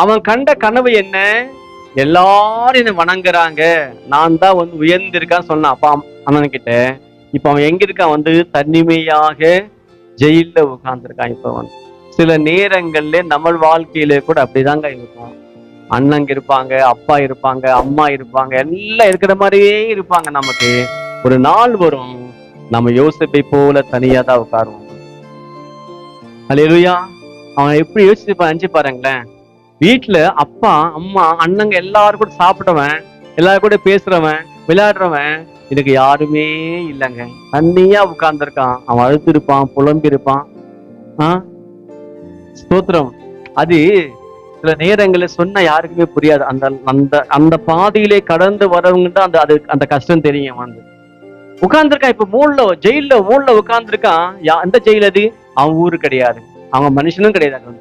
அவன் கண்ட கனவு என்ன? எல்லாரும் என்ன வணங்குறாங்க, நான் தான் வந்து உயர்ந்திருக்கான்னு சொன்னான் அப்பா அண்ணன் கிட்ட. இப்ப அவன் எங்க இருக்கான்? வந்து தனிமையாக ஜெயில உட்கார்ந்துருக்கான். இப்ப வந்து சில நேரங்கள்ல நம்ம வாழ்க்கையில கூட அப்படிதாங்க இருக்கும். அண்ணங்க இருப்பாங்க, அப்பா இருப்பாங்க, அம்மா இருப்பாங்க, எல்லாம் இருக்கிற மாதிரியே இருப்பாங்க. நமக்கு ஒரு நாள் வரும், நம்ம யோசிப்பை போல தனியா தான் உட்காருவோம். அல்லேலூயா. அவன் எப்படி யோசிச்சு நினைச்சு பாருங்களேன். வீட்டுல அப்பா அம்மா அண்ணங்க எல்லாரும் கூட சாப்பிட்டவன், எல்லாரும் கூட பேசுறவன், விளையாடுறவன், எனக்கு யாருமே இல்லைங்க. தனியா உட்கார்ந்துருக்கான். அவன் அழுத்து இருப்பான், புலம்பி இருப்பான். ஸ்தோத்திரம். அது சில நேரங்கள்ல சொன்ன யாருக்குமே புரியாது. அந்த அந்த அந்த பாதையிலே கடந்து வரவங்க தான் அந்த அது அந்த கஷ்டம் தெரியும். வந்து உட்கார்ந்துருக்கான். இப்ப ஜெயில உட்கார்ந்துருக்கான். எந்த ஜெயில் அது? அவன் ஊரு கிடையாது, அவங்க மனுஷனும் கிடையாது.